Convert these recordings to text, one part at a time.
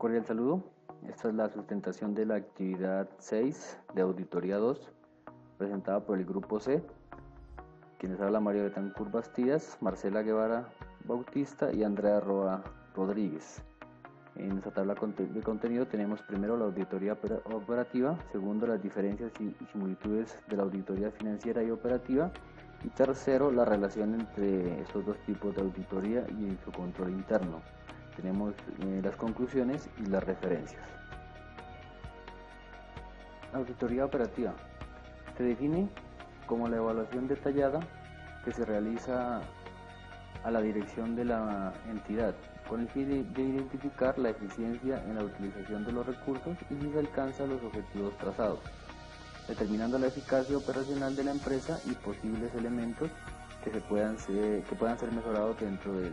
cordial saludo. Esta es la sustentación de la actividad 6 de Auditoría 2, presentada por el Grupo C, quienes habla Mario Betancourt Bastidas, Marcela Guevara Bautista y Andrea Roa Rodríguez. En nuestra tabla de contenido tenemos primero la auditoría operativa, segundo las diferencias y similitudes de la auditoría financiera y operativa, y tercero la relación entre estos dos tipos de auditoría y su control interno. Tenemos las conclusiones y las referencias. La auditoría operativa se define como la evaluación detallada que se realiza a la dirección de la entidad con el fin de identificar la eficiencia en la utilización de los recursos y si se alcanzan los objetivos trazados, determinando la eficacia operacional de la empresa y posibles elementos que puedan ser mejorados dentro de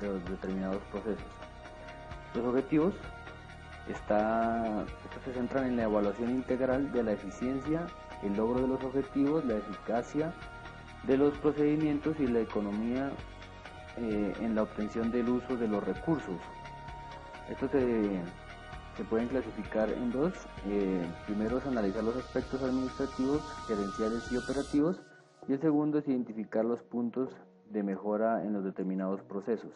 los determinados procesos. Los objetivos estos se centran en la evaluación integral de la eficiencia, el logro de los objetivos, la eficacia de los procedimientos y la economía en la obtención del uso de los recursos. Estos se pueden clasificar en dos. Primero es analizar los aspectos administrativos, gerenciales y operativos, y el segundo es identificar los puntos de mejora en los determinados procesos.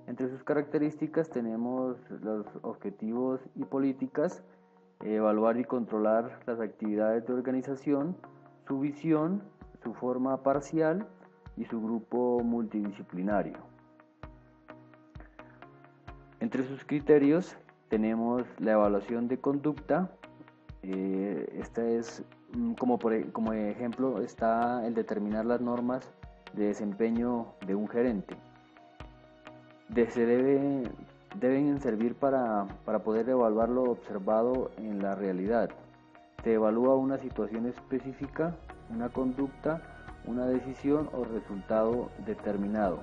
Entre sus características tenemos los objetivos y políticas, evaluar y controlar las actividades de organización, su visión, su forma parcial y su grupo multidisciplinario. Entre sus criterios tenemos la evaluación de conducta. Esta es como ejemplo está el determinar las normas de desempeño de un gerente. Deben servir para poder evaluar lo observado en la realidad. Se evalúa una situación específica, una conducta, una decisión o resultado determinado.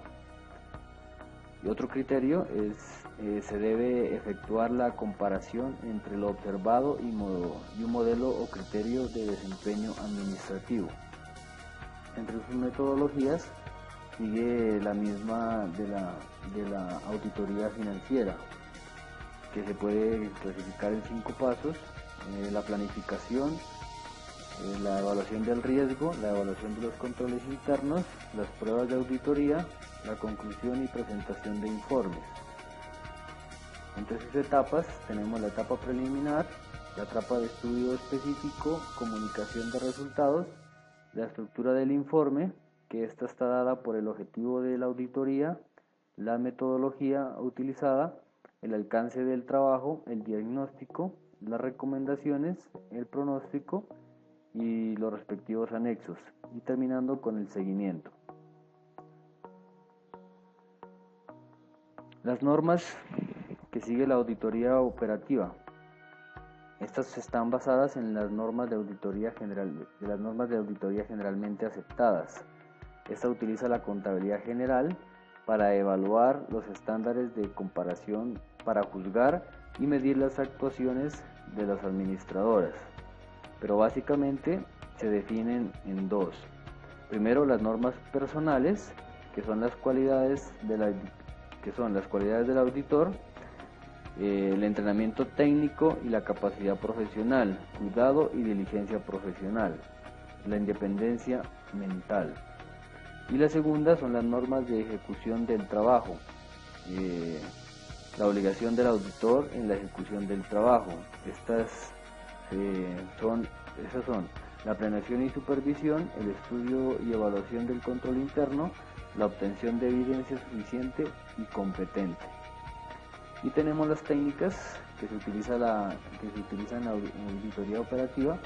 Y otro criterio se debe efectuar la comparación entre lo observado y un modelo o criterio de desempeño administrativo. Entre sus metodologías sigue la misma de la auditoría financiera, que se puede clasificar en 5 pasos: la planificación, la evaluación del riesgo, la evaluación de los controles internos, las pruebas de auditoría, la conclusión y presentación de informes. Entre sus etapas tenemos la etapa preliminar, la etapa de estudio específico, comunicación de resultados, la estructura del informe, que esta está dada por el objetivo de la auditoría, la metodología utilizada, el alcance del trabajo, el diagnóstico, las recomendaciones, el pronóstico y los respectivos anexos, y terminando con el seguimiento. Las normas que sigue la auditoría operativa. Estas están basadas en las normas de auditoría generalmente aceptadas. Esta utiliza la contabilidad general para evaluar los estándares de comparación para juzgar y medir las actuaciones de las administradoras, pero básicamente se definen en dos. Primero, las normas personales, que son las cualidades del auditor, el entrenamiento técnico y la capacidad profesional, cuidado y diligencia profesional, la independencia mental. Y la segunda son las normas de ejecución del trabajo, la obligación del auditor en la ejecución del trabajo. Esas son la planeación y supervisión, el estudio y evaluación del control interno, la obtención de evidencia suficiente y competente. Y tenemos las técnicas que se utilizan en la auditoría operativa,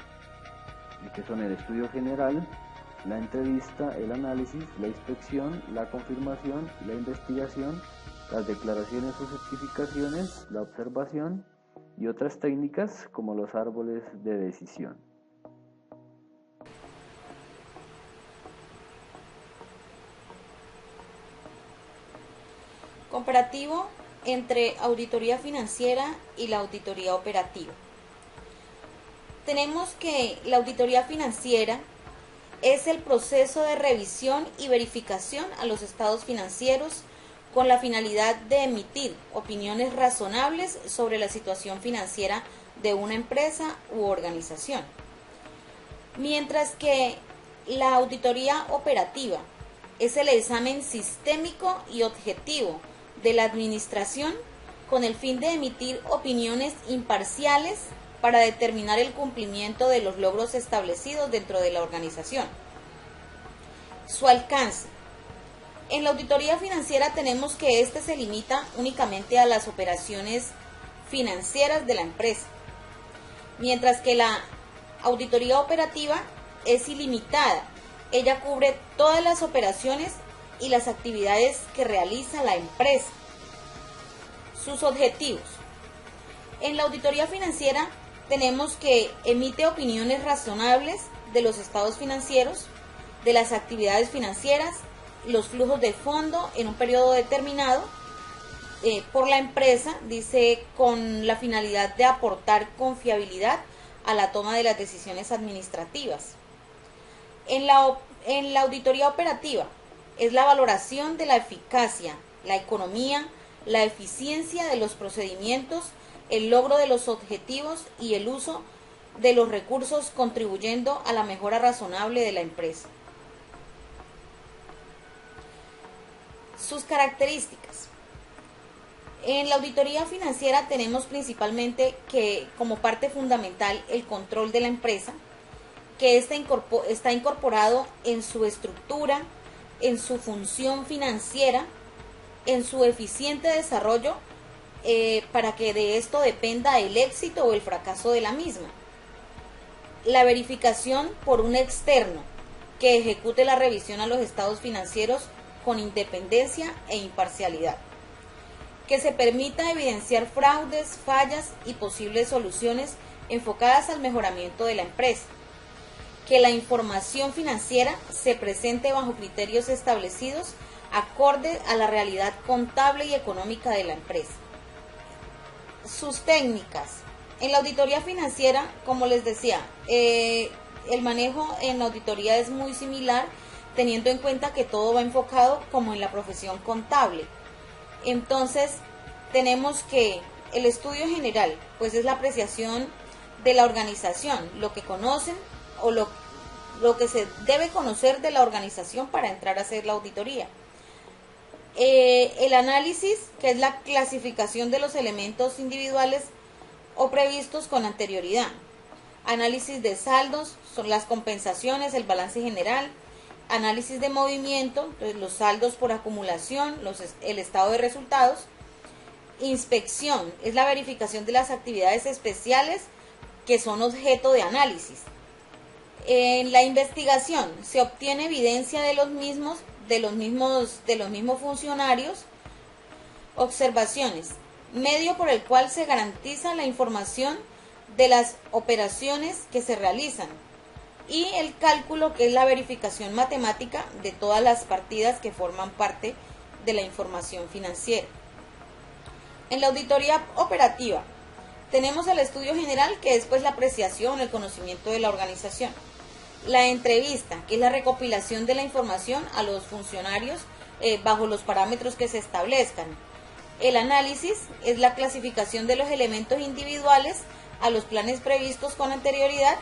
y que son el estudio general, la entrevista, el análisis, la inspección, la confirmación, la investigación, las declaraciones o certificaciones, la observación y otras técnicas como los árboles de decisión. Comparativo entre auditoría financiera y la auditoría operativa. Tenemos que la auditoría financiera es el proceso de revisión y verificación a los estados financieros con la finalidad de emitir opiniones razonables sobre la situación financiera de una empresa u organización. Mientras que la auditoría operativa es el examen sistémico y objetivo de la administración con el fin de emitir opiniones imparciales para determinar el cumplimiento de los logros establecidos dentro de la organización. Su alcance. En la auditoría financiera tenemos que éste se limita únicamente a las operaciones financieras de la empresa, mientras que la auditoría operativa es ilimitada. Ella cubre todas las operaciones y las actividades que realiza la empresa. Sus objetivos. En la auditoría financiera tenemos que emite opiniones razonables de los estados financieros, de las actividades financieras, los flujos de fondo en un periodo determinado por la empresa, dice, con la finalidad de aportar confiabilidad a la toma de las decisiones administrativas. En la auditoría operativa es la valoración de la eficacia, la economía, la eficiencia de los procedimientos, el logro de los objetivos y el uso de los recursos contribuyendo a la mejora razonable de la empresa. Sus características. En la auditoría financiera tenemos principalmente que como parte fundamental el control de la empresa, que está incorporado en su estructura, en su función financiera, en su eficiente desarrollo, para que de esto dependa el éxito o el fracaso de la misma. La verificación por un externo que ejecute la revisión a los estados financieros con independencia e imparcialidad. Que se permita evidenciar fraudes, fallas y posibles soluciones enfocadas al mejoramiento de la empresa. Que la información financiera se presente bajo criterios establecidos acorde a la realidad contable y económica de la empresa. Sus técnicas. En la auditoría financiera, como les decía, el manejo en la auditoría es muy similar, teniendo en cuenta que todo va enfocado como en la profesión contable. Entonces, tenemos que el estudio general, pues es la apreciación de la organización, lo que conocen o lo que se debe conocer de la organización para entrar a hacer la auditoría. El análisis, que es la clasificación de los elementos individuales o previstos con anterioridad. Análisis de saldos, son las compensaciones, el balance general. Análisis de movimiento, entonces los saldos por acumulación, el estado de resultados. Inspección, es la verificación de las actividades especiales que son objeto de análisis. En la investigación se obtiene evidencia de los mismos funcionarios. Observaciones, medio por el cual se garantiza la información de las operaciones que se realizan. Y el cálculo, que es la verificación matemática de todas las partidas que forman parte de la información financiera. En la auditoría operativa tenemos el estudio general, que es pues la apreciación, el conocimiento de la organización. La entrevista, que es la recopilación de la información a los funcionarios bajo los parámetros que se establezcan. El análisis es la clasificación de los elementos individuales a los planes previstos con anterioridad.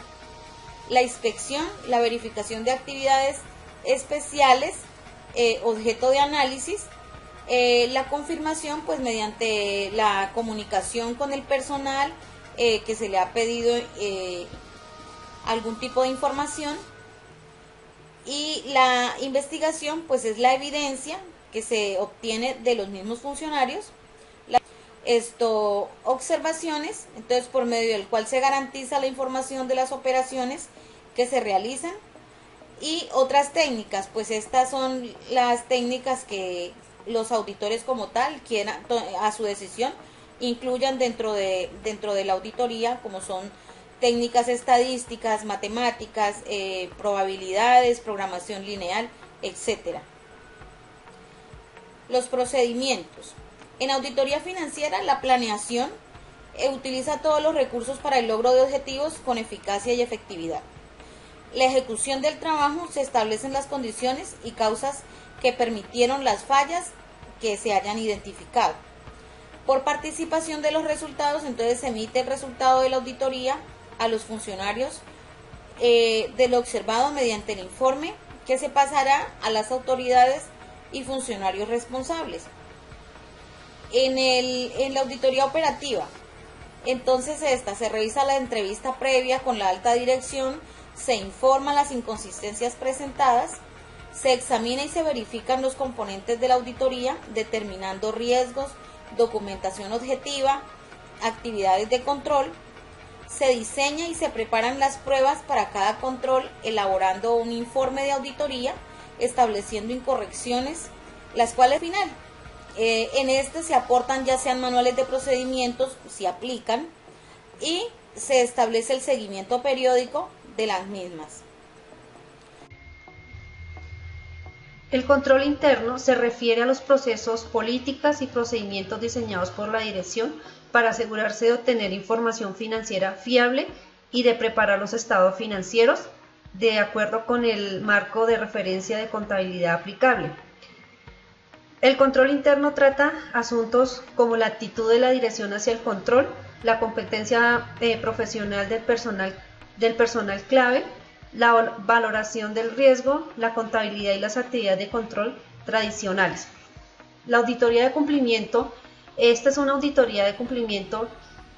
La inspección, la verificación de actividades especiales, objeto de análisis. La confirmación, pues mediante la comunicación con el personal que se le ha pedido algún tipo de información. Y la investigación, pues es la evidencia que se obtiene de los mismos funcionarios. Observaciones, entonces por medio del cual se garantiza la información de las operaciones que se realizan. Y otras técnicas, pues estas son las técnicas que los auditores como tal quieran, a su decisión, incluyan dentro de la auditoría, como son técnicas estadísticas, matemáticas, probabilidades, programación lineal, etc. Los procedimientos. En auditoría financiera, la planeación utiliza todos los recursos para el logro de objetivos con eficacia y efectividad. La ejecución del trabajo, se establecen las condiciones y causas que permitieron las fallas que se hayan identificado. Por participación de los resultados, entonces se emite el resultado de la auditoría a los funcionarios de lo observado mediante el informe, que se pasará a las autoridades y funcionarios responsables. En la auditoría operativa, entonces se revisa la entrevista previa con la alta dirección, se informan las inconsistencias presentadas, se examina y se verifican los componentes de la auditoría, determinando riesgos, documentación objetiva, actividades de control, se diseña y se preparan las pruebas para cada control, elaborando un informe de auditoría, estableciendo incorrecciones, las cuales al final, en este se aportan ya sean manuales de procedimientos, si aplican, y se establece el seguimiento periódico de las mismas. El control interno se refiere a los procesos, políticas y procedimientos diseñados por la dirección para asegurarse de obtener información financiera fiable y de preparar los estados financieros de acuerdo con el marco de referencia de contabilidad aplicable. El control interno trata asuntos como la actitud de la dirección hacia el control, la competencia profesional del personal clave, la valoración del riesgo, la contabilidad y las actividades de control tradicionales. La auditoría de cumplimiento, esta es una auditoría de cumplimiento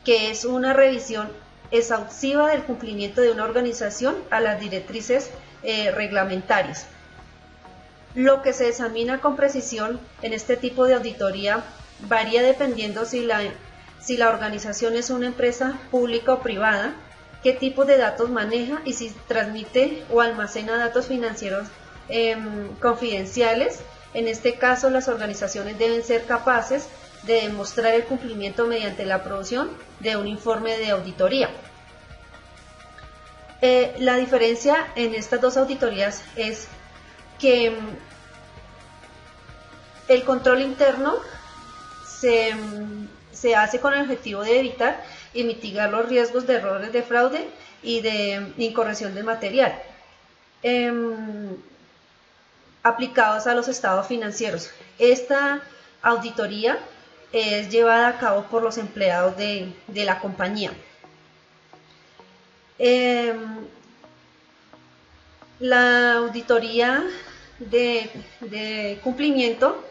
que es una revisión exhaustiva del cumplimiento de una organización a las directrices reglamentarias. Lo que se examina con precisión en este tipo de auditoría varía dependiendo si la organización es una empresa pública o privada, qué tipo de datos maneja y si transmite o almacena datos financieros confidenciales. En este caso, las organizaciones deben ser capaces de demostrar el cumplimiento mediante la producción de un informe de auditoría. La diferencia en estas dos auditorías es que el control interno se hace con el objetivo de evitar y mitigar los riesgos de errores de fraude y de incorrección del material aplicados a los estados financieros. Esta auditoría es llevada a cabo por los empleados de la compañía. La auditoría de cumplimiento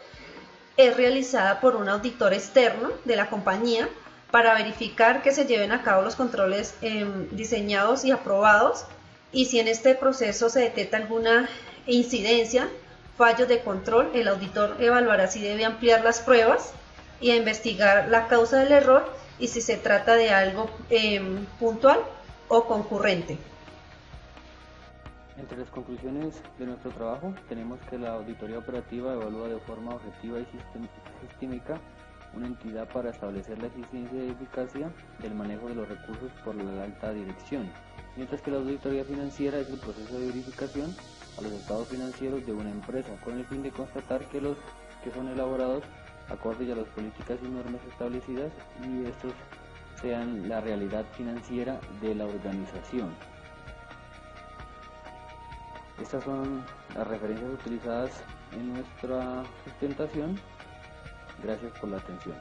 es realizada por un auditor externo de la compañía para verificar que se lleven a cabo los controles diseñados y aprobados, y si en este proceso se detecta alguna incidencia, fallos de control, el auditor evaluará si debe ampliar las pruebas y investigar la causa del error y si se trata de algo puntual o concurrente. Entre las conclusiones de nuestro trabajo tenemos que la auditoría operativa evalúa de forma objetiva y sistémica una entidad para establecer la eficiencia y eficacia del manejo de los recursos por la alta dirección, mientras que la auditoría financiera es el proceso de verificación a los estados financieros de una empresa con el fin de constatar que los que son elaborados acorde a las políticas y normas establecidas y estos sean la realidad financiera de la organización. Estas son las referencias utilizadas en nuestra sustentación. Gracias por la atención.